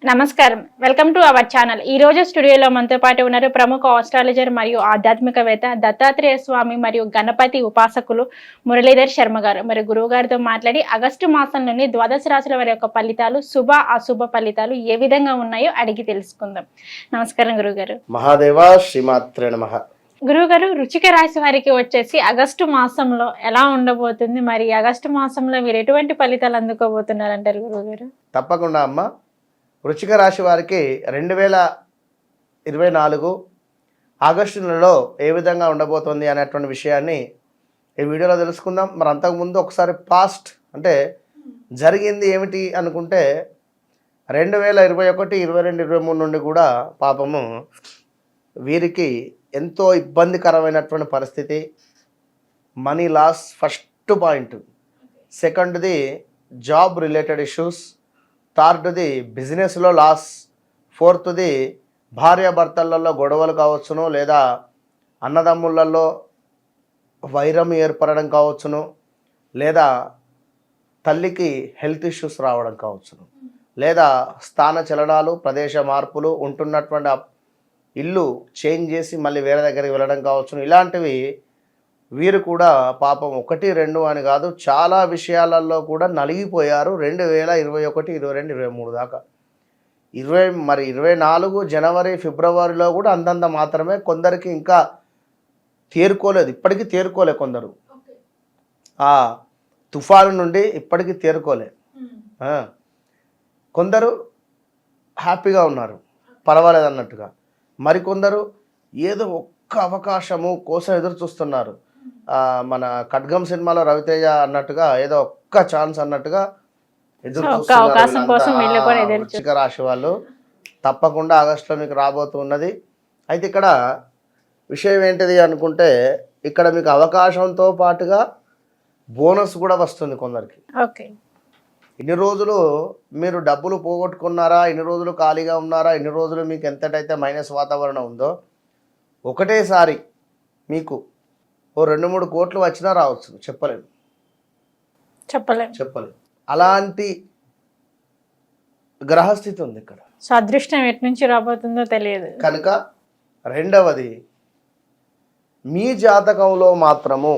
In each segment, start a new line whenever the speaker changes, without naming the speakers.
నమస్కారం. Welcome to our channel. ఈ రోజు స్టూడియోలో మనతో పాటు ఉన్నారు ప్రముఖ ఆస్ట్రాలజర్ మరియు ఆధ్యాత్మికవేత్త దత్తాత్రేయ స్వామి మరియు గణపతి ఉపాసకులు మురళీధర్ శర్మ గారు. మరి గురువు గారితో మాట్లాడి ఆగస్టు మాసంలోని ద్వాదశ రాశుల వారి యొక్క ఫలితాలు, శుభ అశుభ ఫలితాలు ఏ విధంగా ఉన్నాయో అడిగి తెలుసుకుందాం. నమస్కారం గురువుగారు.
మహాదేవ శ్రీమాత్రే నమః.
గురువుగారు, వృశ్చిక రాశి వారికి వచ్చేసి ఆగస్టు మాసంలో ఎలా ఉండబోతుంది? మరి ఆగస్టు మాసంలో మీరు ఎటువంటి ఫలితాలు అందుకోబోతున్నారంటారు గురువుగారు?
తప్పకుండా అమ్మ. వృశ్చిక రాశి వారికి 2024 ఆగస్టు నెలలో ఏ విధంగా ఉండబోతోంది అనేటువంటి విషయాన్ని ఈ వీడియోలో తెలుసుకుందాం. మరి అంతకుముందు ఒకసారి పాస్ట్ అంటే జరిగింది ఏమిటి అనుకుంటే 2021, 22, 23 నుండి కూడా పాపము వీరికి ఎంతో ఇబ్బందికరమైనటువంటి పరిస్థితి. మనీ లాస్ ఫస్ట్ పాయింట్, సెకండ్ది జాబ్ రిలేటెడ్ ఇష్యూస్, థర్డ్ది బిజినెస్లో లాస్, ఫోర్త్ది భార్యాభర్తలలో గొడవలు కావచ్చును, లేదా అన్నదమ్ములలో వైరం ఏర్పడడం కావచ్చును, లేదా తల్లికి హెల్త్ ఇష్యూస్ రావడం కావచ్చును, లేదా స్థాన చలనాలు, ప్రదేశ మార్పులు, ఉంటున్నటువంటి ఇల్లు చేంజ్ చేసి మళ్ళీ వేరే దగ్గరికి వెళ్ళడం కావచ్చును. ఇలాంటివి వీరు కూడా పాపం 1, 2 అని కాదు, చాలా విషయాలలో కూడా నలిగిపోయారు 2021, 22, 23 దాకా. 24 జనవరి, ఫిబ్రవరిలో కూడా అంతంత మాత్రమే. కొందరికి ఇంకా తేరుకోలేదు, ఇప్పటికీ తేరుకోలే కొందరు. ఆ తుఫాను నుండి ఇప్పటికీ తేరుకోలే. కొందరు హ్యాపీగా ఉన్నారు, పర్వాలేదు అన్నట్టుగా. మరికొందరు ఏదో ఒక్క అవకాశము కోసం ఎదురు చూస్తున్నారు. మన ఖడ్గం సినిమాలో రవితేజ అన్నట్టుగా ఏదో ఒక్క ఛాన్స్ అన్నట్టుగా ఎదురు చూస్తున్నారు. వృశ్చిక రాశి వాళ్ళు తప్పకుండా ఆగస్టులో మీకు రాబోతున్నది. అయితే ఇక్కడ విషయం ఏంటిది అనుకుంటే, ఇక్కడ మీకు అవకాశంతో పాటుగా బోనస్ కూడా వస్తుంది కొందరికి. ఇన్ని రోజులు మీరు డబ్బులు పోగొట్టుకున్నారా, ఇన్ని రోజులు ఖాళీగా ఉన్నారా, ఇన్ని రోజులు మీకు ఎంతటైతే మైనస్ వాతావరణం ఉందో, ఒకటేసారి మీకు ఓ 2-3 కోట్లు వచ్చినా రావచ్చు, చెప్పలేము. అలాంటి గ్రహస్థితి ఉంది ఇక్కడ.
అదృష్టం ఎటు నుంచి రాబోతుందో తెలియదు
కనుక రెండవది, మీ జాతకంలో మాత్రము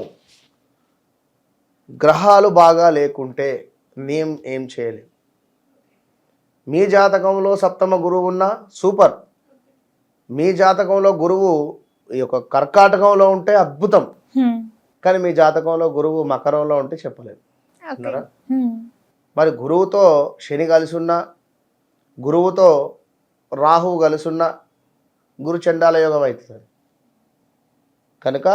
గ్రహాలు బాగా లేకుంటే మేము ఏం చేయలేము. మీ జాతకంలో సప్తమ గురువు ఉన్నా సూపర్. మీ జాతకంలో గురువు ఈ యొక్క కర్కాటకంలో ఉంటే అద్భుతం. కానీ మీ జాతకంలో గురువు మకరంలో ఉంటే చెప్పలేదు. మరి గురువుతో శని కలిసి ఉన్నా, గురువుతో రాహువు కలిసి ఉన్నా గురు చండాల యోగం అవుతుంది. కనుక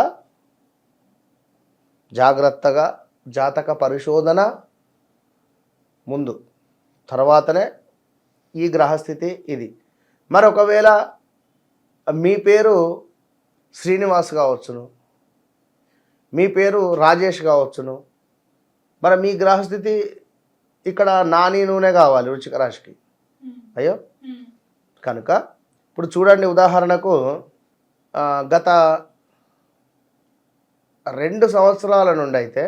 జాగ్రత్తగా జాతక పరిశోధన ముందు, తర్వాతనే ఈ గ్రహస్థితి ఇది. మరొకవేళ మీ పేరు శ్రీనివాస్ కావచ్చును, మీ పేరు రాజేష్ కావచ్చును. మరి మీ గ్రహస్థితి ఇక్కడ నాని నూనె కావాలి వృశ్చిక రాశికి. అయ్యో, కనుక ఇప్పుడు చూడండి, ఉదాహరణకు గత 2 సంవత్సరాల నుండి అయితే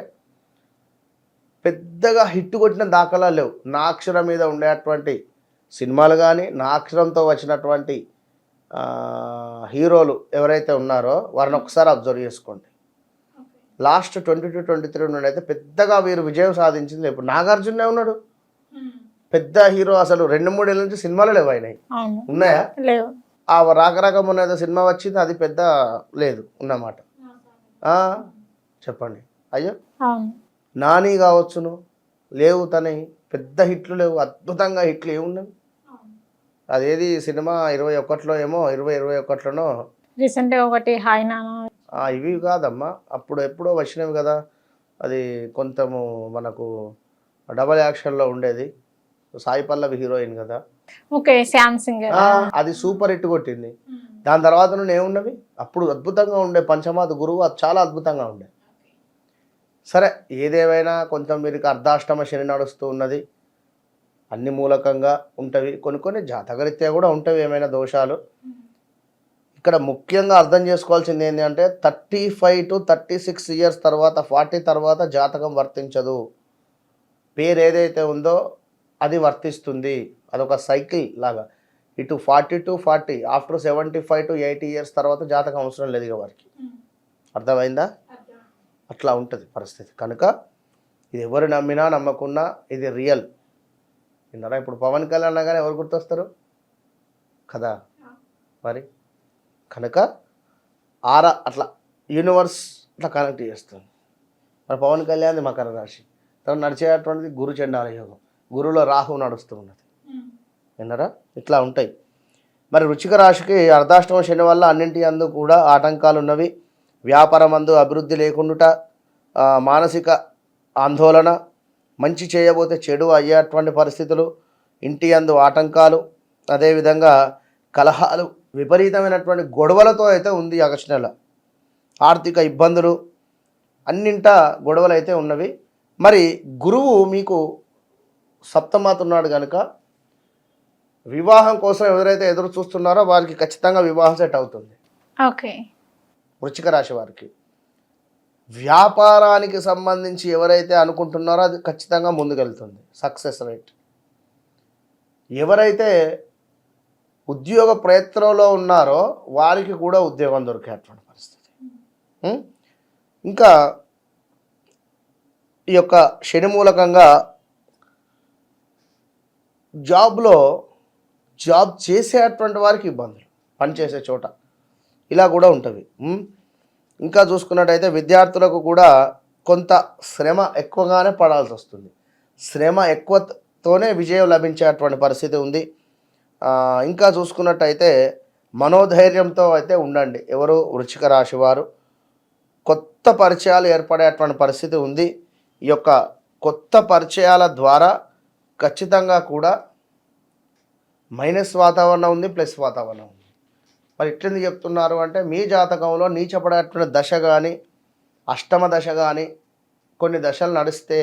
పెద్దగా హిట్ కొట్టిన దాఖలాలు లేవు. నా అక్షరం మీద ఉండేటువంటి సినిమాలు కానీ, నా అక్షరంతో వచ్చినటువంటి హీరోలు ఎవరైతే ఉన్నారో వారిని ఒకసారి అబ్జర్వ్ చేసుకోండి. లాస్ట్ 22, 23 నుండి అయితే పెద్దగా వీరు విజయం సాధించింది. ఇప్పుడు నాగార్జునే ఉన్నాడు, పెద్ద హీరో. అసలు 2-3 ఏళ్ళ నుంచి సినిమాలు లేవు అయినాయి, ఉన్నాయా? ఆ రాకరాక మొన్న ఏదో సినిమా వచ్చింది, అది పెద్ద లేదు ఉన్నమాట. చెప్పండి. అయ్యో, నాని కావచ్చును, లేవు తనవి పెద్ద హిట్లు లేవు, అద్భుతంగా హిట్లు ఏమున్నవి. అదేది సినిమా 21లో ఏమో 2021లోనో
రీసెంట్గా ఒకటి హాయ్ నాన్న,
ఇవి కాదమ్మా, అప్పుడు ఎప్పుడో వచ్చినవి కదా. అది కొంచెము మనకు డబల్ యాక్షన్లో ఉండేది, సాయి పల్లవి హీరోయిన్ కదా.
ఓకే, శాంసింగ్,
అది సూపర్ హిట్ కొట్టింది. దాని తర్వాత నుండి ఏమున్నవి, అప్పుడు అద్భుతంగా ఉండే పంచమాత గురువు, అది చాలా అద్భుతంగా ఉండే. సరే, ఏదేమైనా కొంచెం వీరికి అర్ధాష్టమ శని నడుస్తూ ఉన్నది. అన్ని మూలకంగా ఉంటవి, కొన్ని జాతకరీత్యా కూడా ఉంటవి ఏమైనా దోషాలు. ఇక్కడ ముఖ్యంగా అర్థం చేసుకోవాల్సింది ఏంటి అంటే 35 to 36 ఇయర్స్ తర్వాత, 40 తర్వాత జాతకం వర్తించదు. పేరు ఏదైతే ఉందో అది వర్తిస్తుంది. అదొక సైకిల్ లాగా. ఇటు 40 to 40 ఆఫ్టర్ 75 to 80 ఇయర్స్ తర్వాత జాతకం అవసరం లేదు ఇక వారికి. అర్థమైందా? అట్లా ఉంటుంది పరిస్థితి. కనుక ఇది ఎవరు నమ్మినా నమ్మకున్నా ఇది రియల్. విన్నారా? ఇప్పుడు పవన్ కళ్యాణ్ అనగానే ఎవరు గుర్తొస్తారు కదా మరి. కనుక అట్లా యూనివర్స్ అట్లా కనెక్ట్ చేస్తుంది. మరి పవన్ కళ్యాణ్ మకర రాశి, తను నడిచేటువంటిది గురు చండాల యోగం, గురువులో రాహు నడుస్తూ ఉన్నది. విన్నారా? ఇట్లా ఉంటాయి. మరి వృశ్చిక రాశికి అర్ధాష్టమ శని వల్ల అన్నింటి అందు కూడా ఆటంకాలు ఉన్నవి. వ్యాపారం అందు అభివృద్ధి లేకుండుట, మానసిక ఆందోళన, మంచి చేయబోతే చెడు అయ్యేటువంటి పరిస్థితులు, ఇంటి అందు ఆటంకాలు, అదేవిధంగా కలహాలు, విపరీతమైనటువంటి గొడవలతో అయితే ఉంది ఆగస్టు నెల. ఆర్థిక ఇబ్బందులు, అన్నింట గొడవలు అయితే ఉన్నవి. మరి గురువు మీకు సప్తమాత ఉన్నాడు కనుక వివాహం కోసం ఎవరైతే ఎదురు చూస్తున్నారో వారికి ఖచ్చితంగా వివాహం సెట్ అవుతుంది.
ఓకే.
వృశ్చిక రాశి వారికి వ్యాపారానికి సంబంధించి ఎవరైతే అనుకుంటున్నారో అది ఖచ్చితంగా ముందుకెళ్తుంది, సక్సెస్ రేట్. ఎవరైతే ఉద్యోగ ప్రయత్నంలో ఉన్నారో వారికి కూడా ఉద్యోగం దొరికేటువంటి పరిస్థితి. ఇంకా ఈ యొక్క శని మూలకంగా జాబ్ చేసేటువంటి వారికి ఇబ్బందులు, పనిచేసే చోట ఇలా కూడా ఉంటుంది. ఇంకా చూసుకున్నట్టయితే విద్యార్థులకు కూడా కొంత శ్రమ ఎక్కువగానే పడాల్సి వస్తుంది. శ్రమ ఎక్కువతోనే విజయం లభించేటువంటి పరిస్థితి ఉంది. ఇంకా చూసుకున్నట్టయితే మనోధైర్యంతో అయితే ఉండండి. ఎవరు? వృశ్చిక రాశి వారు. కొత్త పరిచయాలు ఏర్పడేటువంటి పరిస్థితి ఉంది. ఈ యొక్క కొత్త పరిచయాల ద్వారా ఖచ్చితంగా కూడా మైనస్ వాతావరణం ఉంది, ప్లస్ వాతావరణం ఉంది. మరి ఇట్లెందుకు చెప్తున్నారు అంటే మీ జాతకంలో నీచపడేటువంటి దశ కానీ, అష్టమ దశ కానీ కొన్ని దశలు నడిస్తే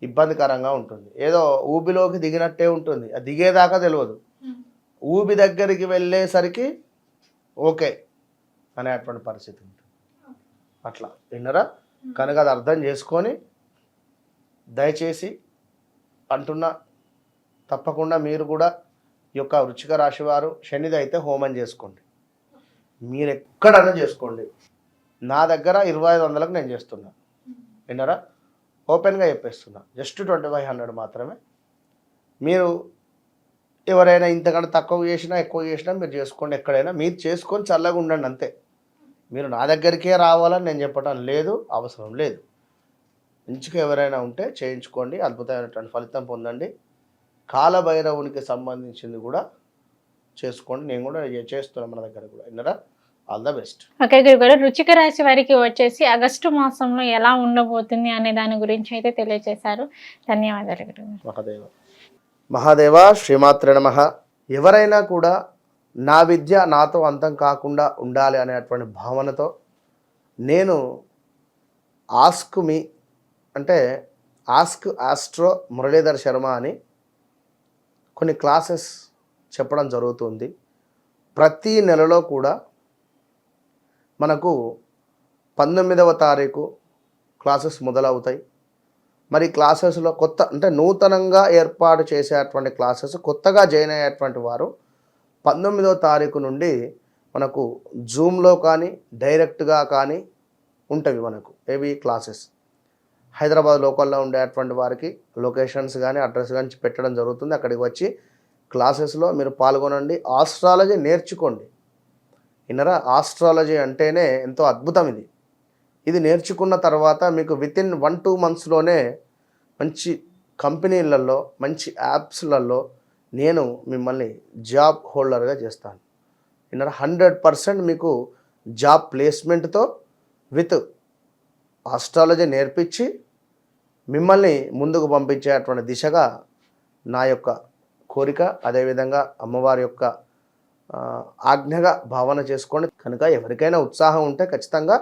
ఇబ్బందికరంగా ఉంటుంది. ఏదో ఊబిలోకి దిగినట్టే ఉంటుంది, అది దిగేదాకా తెలియదు. ఊబి దగ్గరికి వెళ్ళేసరికి ఓకే అనేటువంటి పరిస్థితి ఉంటుంది. అట్లా విన్నరా? కనుక అది అర్థం చేసుకొని దయచేసి అంటున్నా, తప్పకుండా మీరు కూడా ఈ యొక్క వృశ్చిక రాశి వారు శనిది అయితే హోమం చేసుకోండి. మీరు ఎక్కడైనా చేసుకోండి. నా దగ్గర 2500కు నేను చేస్తున్నా. విన్నారా? ఓపెన్గా చెప్పేస్తున్నా. జస్ట్ 2500 మాత్రమే. మీరు ఎవరైనా ఇంతకంటే తక్కువ చేసినా ఎక్కువ చేసినా మీరు చేసుకోండి. ఎక్కడైనా మీరు చేసుకొని చల్లగా ఉండండి అంతే. మీరు నా దగ్గరికే రావాలని నేను చెప్పటం లేదు, అవసరం లేదు. మంచిగా ఎవరైనా ఉంటే చేయించుకోండి, అద్భుతమైనటువంటి ఫలితం పొందండి. కాలభైరవునికి సంబంధించింది కూడా చేసుకోండి. నేను కూడా చేస్తున్నాను మన దగ్గర కూడా. విన్నరా? All the best.
ఓకే గురుగారు, వృశ్చిక రాశి వారికి వచ్చేసి ఆగస్టు మాసంలో ఎలా ఉండబోతుంది అనే దాని గురించి అయితే తెలియజేశారు. ధన్యవాదాలు గురుగారు.
మహాదేవ శ్రీమాత్రే నమః. ఎవరైనా కూడా నా విద్య నాతో అంతం కాకుండా ఉండాలి అనేటువంటి భావనతో నేను ఆస్క్ మీ అంటే ఆస్క్ ఆస్ట్రో మురళీధర్ శర్మ అని కొన్ని క్లాసెస్ చెప్పడం జరుగుతుంది. ప్రతి నెలలో కూడా మనకు 19వ తారీఖు క్లాసెస్ మొదలవుతాయి. మరి క్లాసెస్లో కొత్త అంటే నూతనంగా ఏర్పాటు చేసేటువంటి క్లాసెస్, కొత్తగా జాయిన్ అయ్యేటువంటి వారు 19వ తారీఖు నుండి మనకు జూమ్లో కానీ డైరెక్ట్గా కానీ ఉంటవి మనకు ఏవి క్లాసెస్. హైదరాబాద్ లోకల్లో ఉండేటువంటి వారికి లొకేషన్స్ కానీ అడ్రస్ కానీ పెట్టడం జరుగుతుంది. అక్కడికి వచ్చి క్లాసెస్లో మీరు పాల్గొనండి. ఆస్ట్రాలజీ నేర్చుకోండి. విన్నరా? ఆస్ట్రాలజీ అంటేనే ఎంతో అద్భుతం. ఇది నేర్చుకున్న తర్వాత మీకు వితిన్ 1-2 మంత్స్లోనే మంచి కంపెనీలలో, మంచి యాప్స్లలో నేను మిమ్మల్ని జాబ్ హోల్డర్గా చేస్తాను. విన్నరా? 100% మీకు జాబ్ ప్లేస్మెంట్తో విత్ ఆస్ట్రాలజీ నేర్పించి మిమ్మల్ని ముందుకు పంపించేటువంటి దిశగా నా యొక్క కోరిక. అదేవిధంగా అమ్మవారి యొక్క ఆజ్ఞగా భావన చేసుకోండి. కనుక ఎవరికైనా ఉత్సాహం ఉంటే ఖచ్చితంగా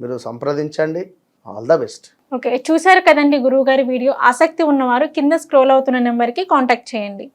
మీరు సంప్రదించండి. All the best.
ఓకే, చూసారు కదండి గురువు గారి వీడియో. ఆసక్తి ఉన్నవారు కింద స్క్రోల్ అవుతున్న నెంబర్కి కాంటాక్ట్ చేయండి.